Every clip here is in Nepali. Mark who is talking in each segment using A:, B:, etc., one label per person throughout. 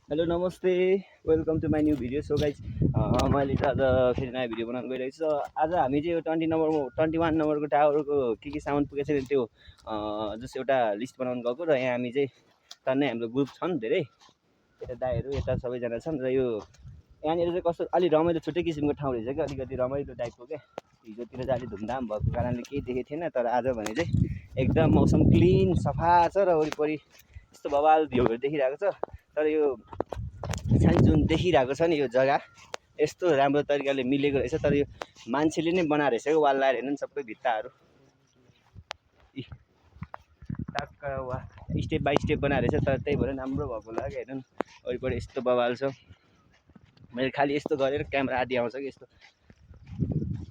A: हेलो नमस्ते welcome to my new video. So guys मैले त आज फेरि नयाँ भिडियो बनाउनु गइरहेको छु। आज हामी चाहिँ यो 21 नम्बरको टावरको के सामान पुगेको छ त्यो जस्तो एउटा लिस्ट बनाउनु गएको र यहाँ हामी चाहिँ टन्नै हाम्रो ग्रुप छन् धेरै, यता दाइहरू यता सबैजना छन् र यो यहाँनिर चाहिँ कस्तो अलि रमाइलो छुट्टै किसिमको ठाउँ रहेछ क्या, अलिकति रमाइलो टाइपको क्या। हिजोतिर चाहिँ अलिक धुमधाम भएको कारणले केही देखेको थिएन, तर आज भने चाहिँ एकदम मौसम क्लिन सफा छ र वरिपरि यस्तो बवाल भ्यूहरू देखिरहेको छ। तर यो चाहिँ जुन देखिरहेको छ नि यो जग्गा यस्तो राम्रो तरिकाले मिलेको रहेछ, तर यो मान्छेले नै बनाएको रहेछ क्या वाल लाएर। हेर्नु नि सबै भित्ताहरू टाक्क वा स्टेप बाई स्टेप बनाएको रहेछ, तर त्यही भएर राम्रो भएको होला क्या। हेर्नु वरिपरि यस्तो बवाल छ, मैले खालि यस्तो गरेर क्यामेरा आदि आउँछ कि यस्तो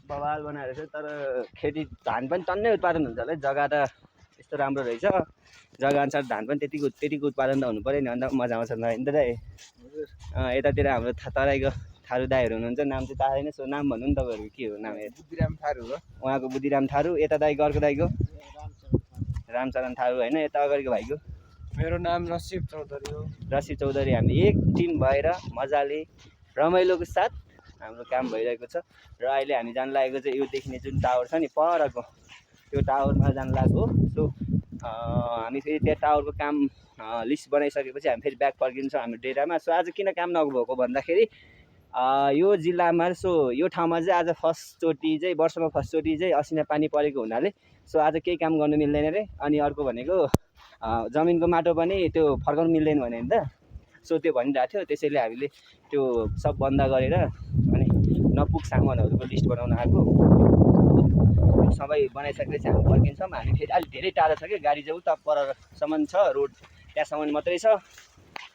A: बवाल बनाएको रहेछ। तर खेती धान पनि टन्नै उत्पादन हुन्छ होला है, जग्गा त यस्तो राम्रो रहेछ, जग्गा अनुसार धान पनि त्यतिको उत्पादन त हुनु पऱ्यो नि, अन्त मजा आउँछ नि त दाइ। यतातिर हाम्रो तराईको थारू दाइहरू हुनुहुन्छ, नाम चाहिँ थाहा छैन, सो नाम भन्नु नि तपाईँहरूको के हो नाम?
B: बुद्धिराम थारू हो,
A: उहाँको बुद्धिराम थारू। यता दाइ अर्को दाइको रामचरण थारू होइन, यता अगाडिको भाइको
B: मेरो नाम रसिब चौधरी हो।
A: रसिब चौधरी। हामी एक टिम भएर मजाले रमाइलोको साथ हाम्रो काम भइरहेको छ र अहिले हामी जान लागेको चाहिँ यो देखिने जुन टावर छ नि परको त्यो टावरमा जान लागेको हो। सो हामी फेरि त्यहाँ टावरको काम लिस्ट बनाइसकेपछि हामी फेरि ब्याक फर्किन्छौँ हाम्रो डेरामा। सो आज किन काम नगएको भन्दाखेरि यो जिल्लामा यो ठाउँमा चाहिँ आज फर्स्टचोटि चाहिँ वर्षमा फर्स्टचोटि चाहिँ असिना पानी परेको हुनाले सो आज केही काम गर्नु मिल्दैन रे। अनि अर्को भनेको जमिनको माटो पनि त्यो फर्काउनु मिल्दैन भने नि त, सो त्यो भनिरहेको थियो। त्यसैले हामीले त्यो सब बन्द गरेर अनि नपुग सामानहरूको लिस्ट बनाउन आएको। सबै बनाइसकेपछि हामी फर्किन्छौँ। हामी फेरि अलिक धेरै टाढा छ कि गाडी चाहिँ उता परसम्म छ, रोड त्यहाँसम्म मात्रै छ।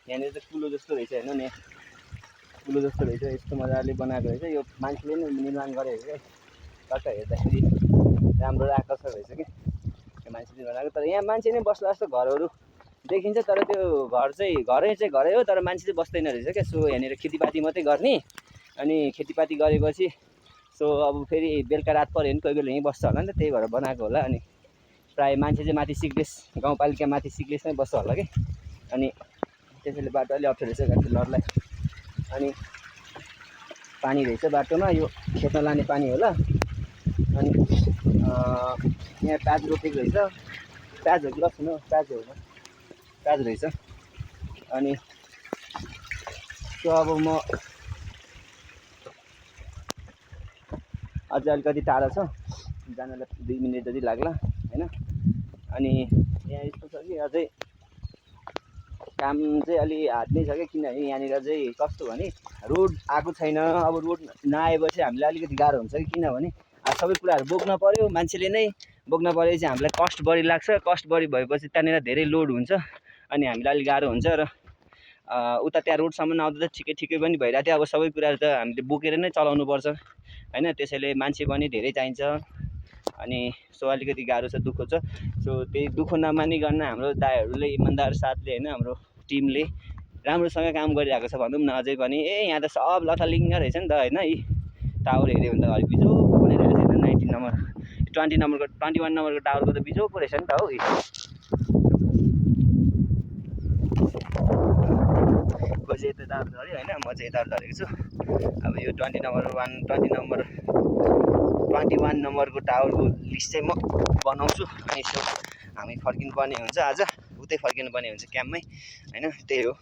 A: यहाँनिर चाहिँ कुलो जस्तो रहेछ, हेर्नु नि कुलो जस्तो रहेछ, यस्तो मजाले बनाएको रहेछ। यो मान्छेले नै निर्माण गरेको क्या, टक्क हेर्दाखेरि राम्रो आकर्षक रहेछ कि यो मान्छेले बनाएको। तर यहाँ मान्छे नै बस्ला जस्तो घरहरू देखिन्छ, तर त्यो घरै हो, तर मान्छे चाहिँ बस्दैन रहेछ क्या। सो यहाँनिर खेतीपाती मात्रै गर्ने, अनि खेतीपाती गरेपछि सो अब फेरि बेलुका रात पऱ्यो भने कोही बेला यहीँ बस्छ होला नि त, त्यही भएर बनाएको होला। अनि प्रायः मान्छे चाहिँ माथि सिक्लेस गाउँपालिका माथि सिक्लेसमै बस्छ होला कि, अनि त्यसैले बाटो अलि अप्ठ्यारो रहेछ गाडी लड्लाई। अनि पानी रहेछ बाटोमा, यो खेतमा लाने पानी होला। अनि यहाँ प्याज रोपेको रहेछ, प्याज हो कि लसुन हो? प्याज रहेछ। अनि त्यो अब म अझै अलिकति टाढा छ जानलाई, 2 मिनट जति लाग्ला होइन। अनि यहाँ यस्तो छ कि अझै काम चाहिँ अलि हार्ड नै छ क्या, किनभने यहाँनिर चाहिँ कस्तो भने रोड आएको छैन। अब रोड नआएपछि हामीलाई अलिकति गाह्रो हुन्छ कि, किनभने सबै कुराहरू बोक्न पऱ्यो, मान्छेले नै बोक्न पऱ्यो चाहिँ हामीलाई कस्ट बढी लाग्छ। कस्ट बढी भएपछि त्यहाँनिर धेरै लोड हुन्छ अनि हामीलाई अलिक गाह्रो हुन्छ। र उता त्यहाँ रोडसम्म आउँदा त ठिकै पनि भइरहेको थियो। अब सबै कुराहरू त हामीले बोकेर नै चलाउनु पर्छ होइन, त्यसैले मान्छे पनि धेरै चाहिन्छ। अनि सो अलिकति गाह्रो छ, दुःख छ। सो त्यही दुःख नमानिकन हाम्रो दाइहरूले इमान्दार साथले होइन हाम्रो टिमले राम्रोसँग काम गरिरहेको छ भनौँ न। अझै पनि यहाँ त सब लथालिङ्ग रहेछ नि त होइन। यी टावर हेऱ्यो भने त अलिक बिजोको बनाइरहेको छ। 21 नम्बरको टावरको त बिजोको रहेछ नि त हौ। कोही चाहिँ यता टावर झऱ्यो होइन, म चाहिँ यता झरेको छु। अब यो 21 नम्बरको टावरको लिस्ट चाहिँ म बनाउँछु, अनि हामी फर्किनुपर्ने हुन्छ। आज उतै फर्किनुपर्ने हुन्छ क्याम्पमै होइन, त्यही हो।